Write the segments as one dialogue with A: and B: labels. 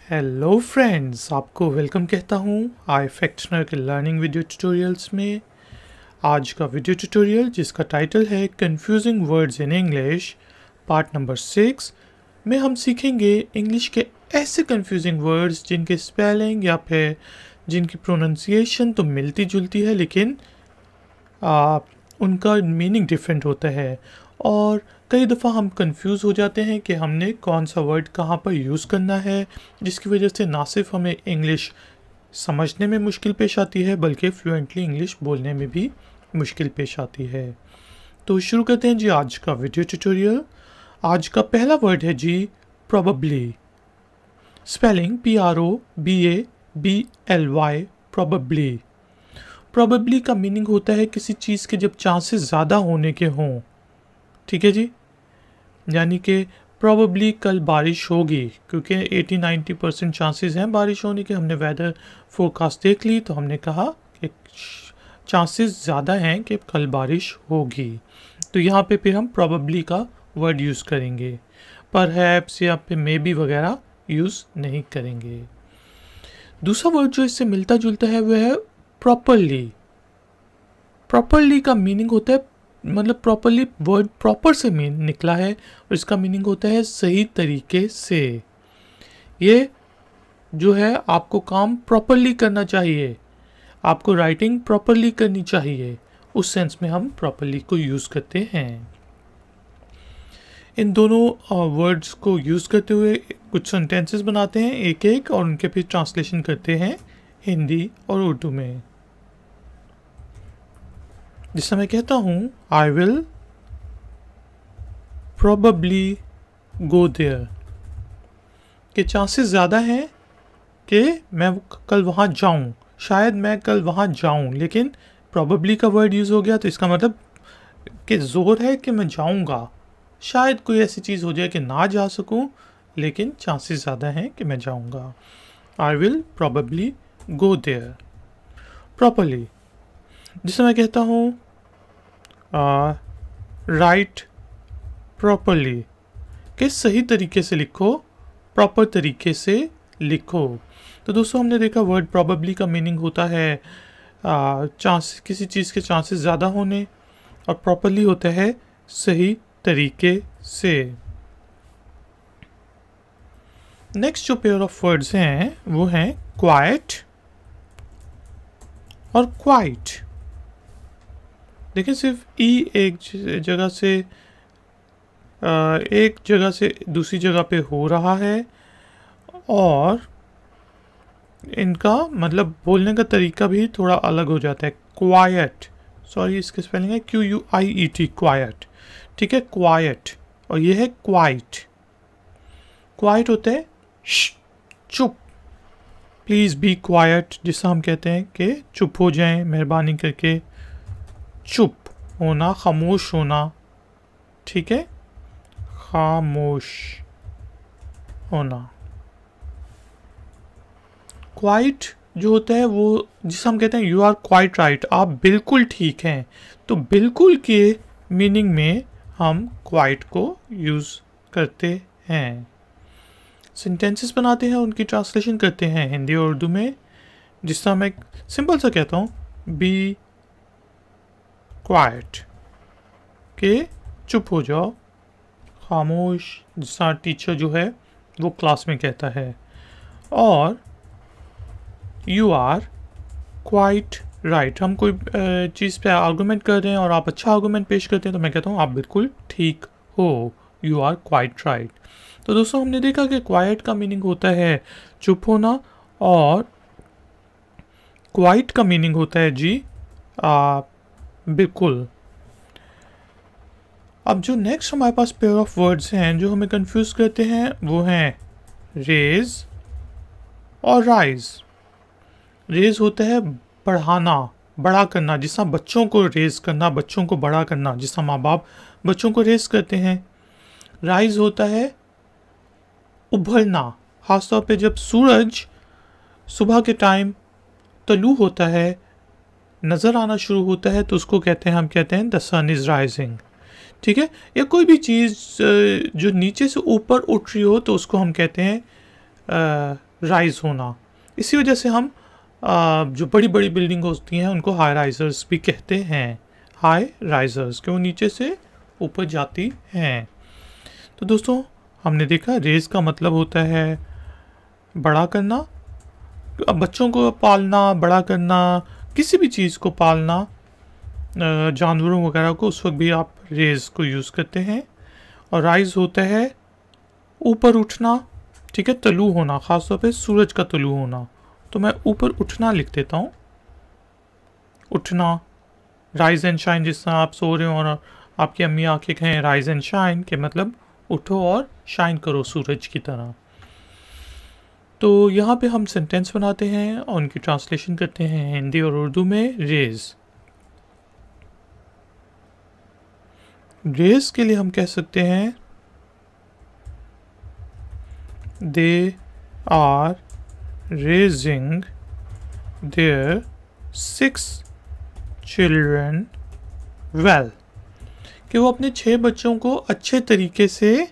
A: Hello friends, आपको welcome कहता हूँ आई फैक्शनर के लर्निंग वीडियो ट्यूटोरियल्स में। आज का वीडियो ट्यूटोरियल जिसका टाइटल है confusing words in English part number 6 में हम सीखेंगे इंग्लिश के ऐसे कंफ्यूजिंग वर्ड्स जिनके स्पेलिंग या फिर जिनकी प्रोनाउंसिएशन तो मिलती जुलती है लेकिन उनका मीनिंग डिफरेंट होता है और कई दफ़ा हम कंफ्यूज हो जाते हैं कि हमने कौन सा वर्ड कहाँ पर यूज़ करना है, जिसकी वजह से ना सिर्फ हमें इंग्लिश समझने में मुश्किल पेश आती है बल्कि फ्लुएंटली इंग्लिश बोलने में भी मुश्किल पेश आती है। तो शुरू करते हैं जी आज का वीडियो ट्यूटोरियल। आज का पहला वर्ड है जी probably. Spelling PROBABLY, probably. Probably का मीनिंग होता है किसी चीज़ के जब चांसेस ज़्यादा होने के हों। ठीक है जी, यानी कि प्रोबेबली कल बारिश होगी क्योंकि 80-90% चांसेस हैं बारिश होने के। हमने वेदर फोरकास्ट देख ली तो हमने कहा कि चांसेस ज़्यादा हैं कि कल बारिश होगी, तो यहाँ पे फिर हम प्रोबेबली का वर्ड यूज़ करेंगे, परहैप्स या फिर मे बी वगैरह यूज़ नहीं करेंगे। दूसरा वर्ड जो इससे मिलता जुलता है वह है प्रॉपरली। प्रॉपरली का मीनिंग होता है, मतलब प्रॉपरली वर्ड प्रॉपर से निकला है और इसका मीनिंग होता है सही तरीके से। ये जो है आपको काम प्रॉपरली करना चाहिए, आपको राइटिंग प्रॉपरली करनी चाहिए, उस सेंस में हम प्रॉपरली को यूज़ करते हैं। इन दोनों वर्ड्स को यूज़ करते हुए कुछ सेंटेंसेस बनाते हैं एक एक और उनके फिर ट्रांसलेशन करते हैं हिंदी और उर्दू में। जिससे मैं कहता हूँ I will probably go there, के चांसेस ज़्यादा हैं कि मैं कल वहाँ जाऊँ, शायद मैं कल वहाँ जाऊँ, लेकिन प्रोबेबली का वर्ड यूज़ हो गया तो इसका मतलब कि ज़ोर है कि मैं जाऊँगा। शायद कोई ऐसी चीज़ हो जाए कि ना जा सकूँ लेकिन चांसेस ज़्यादा हैं कि मैं जाऊँगा। I will probably go there. Properly, जिसे मैं कहता हूँ राइट प्रॉपरली, कि सही तरीके से लिखो, प्रॉपर तरीके से लिखो। तो दोस्तों हमने देखा वर्ड प्रोबेबली का मीनिंग होता है चांस, किसी चीज़ के चांसेस ज़्यादा होने, और प्रॉपरली होता है सही तरीके से। नेक्स्ट जो पेयर ऑफ वर्ड्स हैं वो हैं क्वाइट और क्वाइट। देखिए सिर्फ एक जगह से दूसरी जगह पे हो रहा है और इनका मतलब बोलने का तरीका भी थोड़ा अलग हो जाता है। क्वाइट, सॉरी इसकी स्पेलिंग है QUIET, क्वाइट। ठीक है, क्वाइट, और ये है क्वाइट। क्वाइट होते हैं चुप, प्लीज़ बी क्वाइट, जिससे हम कहते हैं कि चुप हो जाएं मेहरबानी करके, चुप होना, खामोश होना। ठीक है, खामोश होना। क्वाइट जो होता है वो जिसे हम कहते हैं यू आर क्वाइट राइट, आप बिल्कुल ठीक हैं। तो बिल्कुल के मीनिंग में हम क्वाइट को यूज़ करते हैं। सेंटेंसेस बनाते हैं, उनकी ट्रांसलेशन करते हैं हिंदी और उर्दू में। जिस तरह मैं सिंपल सा कहता हूँ बी क्वाइट, के चुप हो जाओ, खामोश, जिस तरह टीचर जो है वो क्लास में कहता है। और यू आर क्वाइट राइट, हम कोई चीज़ पे आर्गूमेंट कर रहे हैं और आप अच्छा आर्गूमेंट पेश करते हैं तो मैं कहता हूँ आप बिल्कुल ठीक हो, यू आर क्वाइट राइट। तो दोस्तों हमने देखा कि क्वाइट का मीनिंग होता है चुप होना और क्वाइट का मीनिंग होता है जी बिल्कुल। अब जो नेक्स्ट हमारे पास पेयर ऑफ वर्ड्स हैं जो हमें कंफ्यूज करते हैं वो हैं रेज और राइज। रेज होता है बढ़ाना, बड़ा करना, जिस तरह बच्चों को रेज करना, बच्चों को बड़ा करना, जिस तरह माँ बाप बच्चों को रेज करते हैं। राइज होता है उभरना, खासतौर पे जब सूरज सुबह के टाइम तलू होता है, नज़र आना शुरू होता है तो उसको कहते हैं, हम कहते हैं द सन इज़ राइजिंग। ठीक है, या कोई भी चीज़ जो नीचे से ऊपर उठ रही हो तो उसको हम कहते हैं राइज होना। इसी वजह से हम जो बड़ी बड़ी बिल्डिंग होती हैं उनको हाई राइजर्स भी कहते हैं। हाई राइजर्स क्यों नीचे से ऊपर जाती हैं। तो दोस्तों हमने देखा रेज का मतलब होता है बड़ा करना। अब बच्चों को पालना, बड़ा करना, किसी भी चीज़ को पालना, जानवरों वगैरह को, उस वक्त भी आप रेज को यूज़ करते हैं। और राइज होता है ऊपर उठना, ठीक है, तलू होना, ख़ासतौर पे सूरज का तलू होना। तो मैं ऊपर उठना लिख देता हूँ, उठना, राइज एंड शाइन। जिस तरह आप सो रहे हो और आपकी अम्मी आके कहें राइज एंड शाइन, के मतलब उठो और शाइन करो सूरज की तरह। तो यहाँ पे हम सेंटेंस बनाते हैं और उनकी ट्रांसलेशन करते हैं हिंदी और उर्दू में। रेज, रेज के लिए हम कह सकते हैं they are raising their 6 children well, कि वो अपने 6 बच्चों को अच्छे तरीके से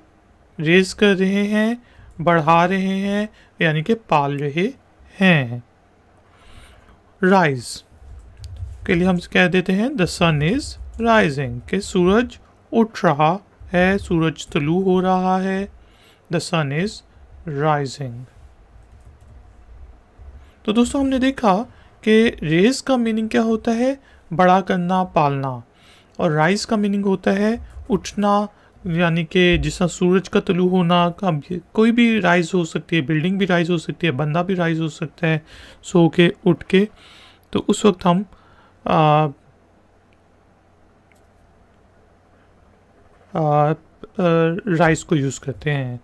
A: रेज कर रहे हैं, बढ़ा रहे हैं, यानी कि पाल रहे हैं। राइज के लिए हम कह देते हैं द सन इज राइजिंग, कि सूरज उठ रहा है, सूरज तलू हो रहा है। The sun is rising. तो दोस्तों हमने देखा कि रेज का मीनिंग क्या होता है, बड़ा करना, पालना, और राइज का मीनिंग होता है उठना, यानी कि जिस तरह सूरज का तलू होना। कोई भी राइज हो सकती है, बिल्डिंग भी राइज हो सकती है, बंदा भी राइज हो सकता है सो के, उठ के। तो उस वक्त हम राइज को यूज़ करते हैं।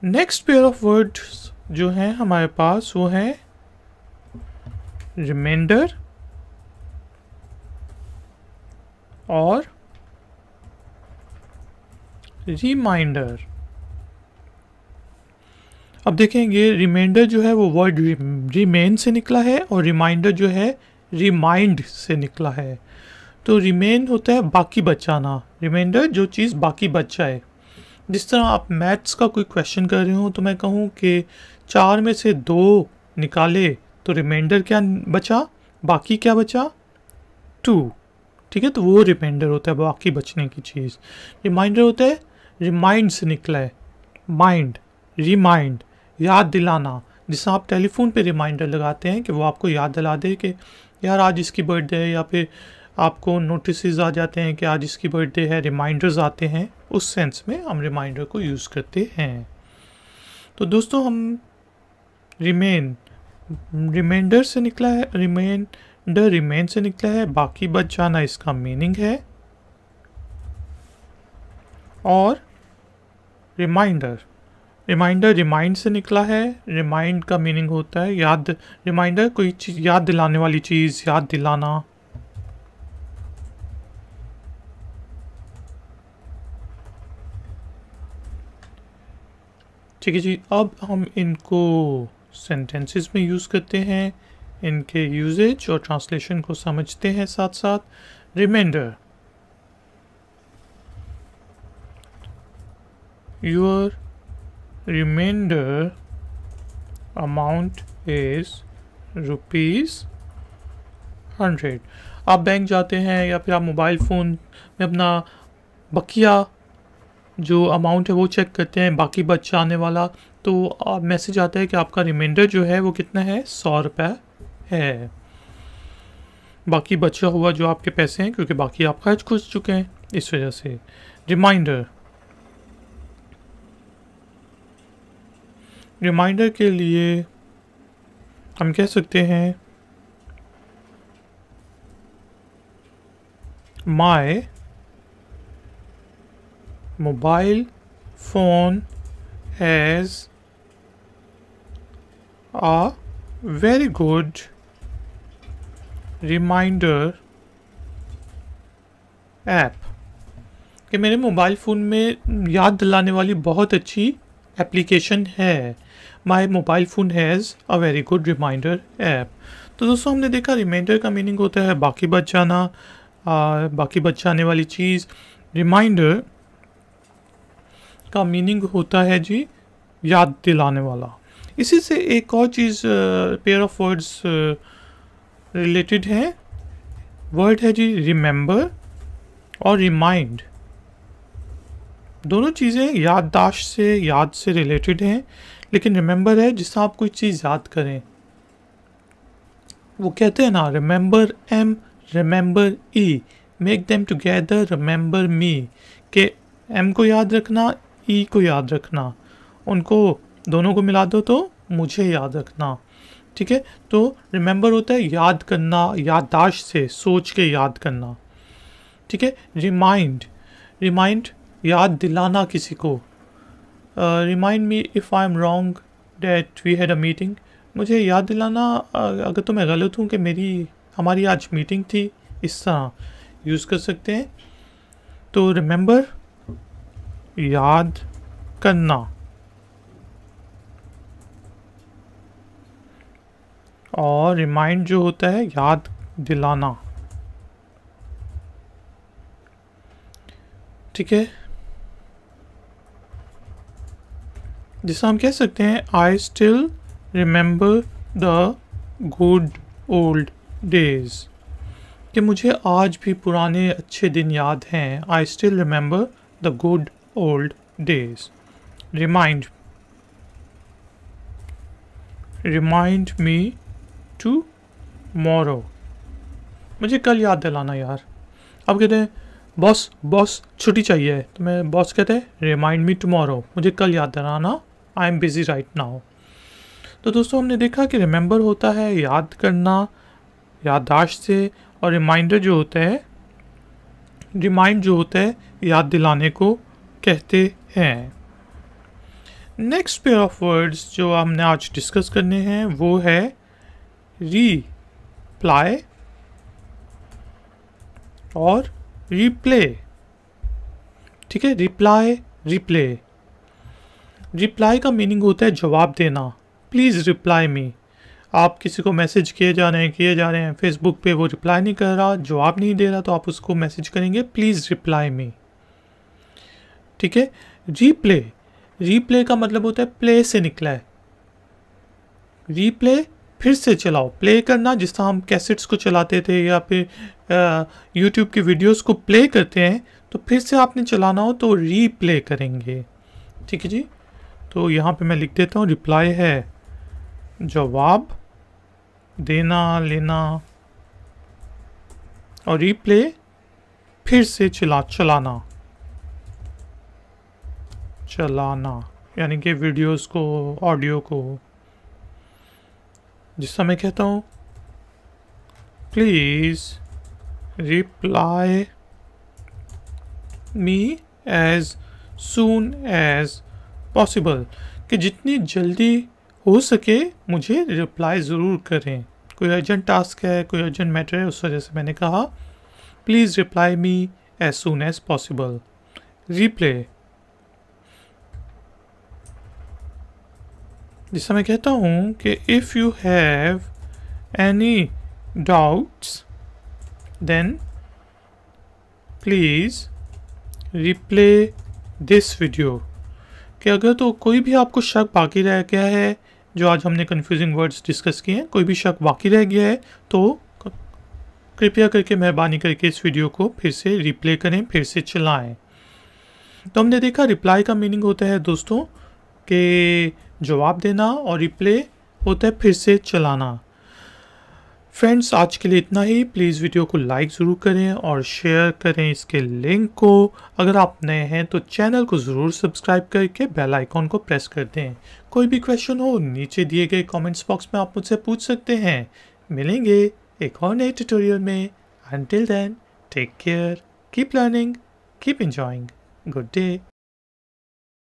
A: नेक्स्ट पेयर ऑफ वर्ड्स जो हैं हमारे पास वो हैं रिमाइंडर और रिमाइंडर। अब देखेंगे रिमाइंडर जो है वो वर्ड रिमेन से निकला है और रिमाइंडर जो है रिमाइंड से निकला है। तो रिमेन होता है बाकी बचाना, रिमाइंडर जो चीज़ बाकी बच जाए। जिस तरह आप मैथ्स का कोई क्वेश्चन कर रहे हो तो मैं कहूँ कि 4 में से 2 निकाले तो रिमाइंडर क्या बचा, बाकी क्या बचा, 2, ठीक है। तो वो रिमाइंडर होता है बाकी बचने की चीज़। रिमाइंडर होता है रिमाइंड से निकला है, माइंड, रिमाइंड, याद दिलाना। जिससे आप टेलीफोन पे रिमाइंडर लगाते हैं कि वो आपको याद दिला दे कि यार आज इसकी बर्थडे है, या फिर आपको नोटिस आ जाते हैं कि आज इसकी बर्थडे है, रिमाइंडर्स आते हैं। उस सेंस में हम रिमाइंडर को यूज़ करते हैं। तो दोस्तों हम रिमाइंडर से निकला है, रिमाइंडर रिमेन से निकला है, बाकी बच जाना इसका मीनिंग है। और रिमाइंडर रिमाइंड से निकला है, रिमाइंड का मीनिंग होता है याद, रिमाइंडर कोई चीज़ याद दिलाने वाली चीज़, याद दिलाना। ठीक है जी, अब हम इनको सेंटेंसेस में यूज़ करते हैं, इनके यूजेज और ट्रांसलेशन को समझते हैं साथ साथ। Reminder, your reminder amount is ₹100। आप बैंक जाते हैं या फिर आप मोबाइल फ़ोन में अपना बकिया जो अमाउंट है वो चेक करते हैं, बाकी बच जाने वाला, तो मैसेज आता है कि आपका रिमाइंडर जो है वो कितना है, 100 रुपये है। बाकी बचा हुआ जो आपके पैसे हैं, क्योंकि बाकी आप खर्च कर चुके हैं, इस वजह से। रिमाइंडर के लिए हम कह सकते हैं my mobile phone has a very good reminder app, कि मेरे मोबाइल फ़ोन में याद दिलाने वाली बहुत अच्छी एप्लीकेशन है। My mobile phone has a very good reminder app. तो दोस्तों हमने देखा रिमाइंडर का मीनिंग होता है बाकी बच जाना, बाकी बच जाने वाली चीज़। रिमाइंडर का मीनिंग होता है जी याद दिलाने वाला। इसी से एक और चीज़ पेयर ऑफ वर्ड्स रिलेटेड है, वर्ड है जी रिमेंबर और रिमाइंड। दोनों चीज़ें याददाश्त से, याद से रिलेटेड हैं, लेकिन रिमेंबर है जिससे आप कोई चीज़ याद करें। वो कहते हैं ना, remember M remember E, make them together remember me, के एम को याद रखना, ई को याद रखना, उनको दोनों को मिला दो तो मुझे याद रखना। ठीक है, तो रिमेंबर होता है याद करना, याददाश्त से, सोच के याद करना। ठीक है, रिमाइंड, रिमाइंड याद दिलाना किसी को। Remind me if I am wrong that we had a meeting, मुझे याद दिलाना अगर तो मैं गलत हूँ कि हमारी आज मीटिंग थी, इस तरह यूज़ कर सकते हैं। तो रिमेंबर याद करना और रिमाइंड जो होता है याद दिलाना। ठीक है, जिसे हम कह सकते हैं I still remember the good old days, कि मुझे आज भी पुराने अच्छे दिन याद हैं। I still remember the good old days. Remind, remind me tomorrow, मुझे कल याद दिलाना यार। अब कहते हैं बॉस बॉस छुट्टी चाहिए है, तो मैं बॉस कहते हैं रिमाइंड मी टुमारो, मुझे कल याद दिलाना, I am busy right now. तो दोस्तों हमने देखा कि रिमेंबर होता है याद करना, याददाश्त से, और रिमाइंडर जो होता है, रिमाइंड जो होता है याद दिलाने को कहते हैं। नेक्स्ट पेयर ऑफ वर्ड्स जो हमने आज डिस्कस करने हैं वो है रिप्लाई और रिप्ले। ठीक है, रिप्लाई, रिप्ले। रिप्लाई का मीनिंग होता है जवाब देना, प्लीज़ रिप्लाई मी। आप किसी को मैसेज किए जा रहे हैं फेसबुक पे, वो रिप्लाई नहीं कर रहा, जवाब नहीं दे रहा, तो आप उसको मैसेज करेंगे प्लीज़ रिप्लाई मी। ठीक है, रीप्ले, रीप्ले का मतलब होता है प्ले से निकला है। रीप्ले फिर से चलाओ, प्ले करना जिस तरह हम कैसेट्स को चलाते थे या फिर यूट्यूब की वीडियोस को प्ले करते हैं, तो फिर से आपने चलाना हो तो रीप्ले करेंगे। ठीक है जी, तो यहाँ पे मैं लिख देता हूँ, रिप्लाई है जवाब देना, लेना, और रिप्ले फिर से चलाना, यानी कि वीडियोस को, ऑडियो को। जिस समय कहता हूँ please reply me as soon as possible, कि जितनी जल्दी हो सके मुझे रिप्लाई ज़रूर करें। कोई अर्जेंट टास्क है, कोई अर्जेंट मैटर है, उस वजह से मैंने कहा please reply me as soon as possible. Reply, जिससे मैं कहता हूँ कि if you have any doubts then please reply this video, कि अगर तो कोई भी आपको शक बाकी रह गया है, जो आज हमने कंफ्यूजिंग वर्ड्स डिस्कस किए हैं, कोई भी शक बाकी रह गया है तो कृपया करके, मेहरबानी करके इस वीडियो को फिर से रिप्ले करें, फिर से चलाएं। तो हमने देखा रिप्लाई का मीनिंग होता है दोस्तों कि जवाब देना, और रिप्ले होता है फिर से चलाना। फ्रेंड्स, आज के लिए इतना ही। प्लीज़ वीडियो को लाइक ज़रूर करें और शेयर करें इसके लिंक को। अगर आप नए हैं तो चैनल को ज़रूर सब्सक्राइब करके बेल आइकॉन को प्रेस कर दें। कोई भी क्वेश्चन हो नीचे दिए गए कमेंट्स बॉक्स में आप मुझसे पूछ सकते हैं। मिलेंगे एक और नए ट्यूटोरियल में। Until then, take care, keep learning, keep enjoying. Good day.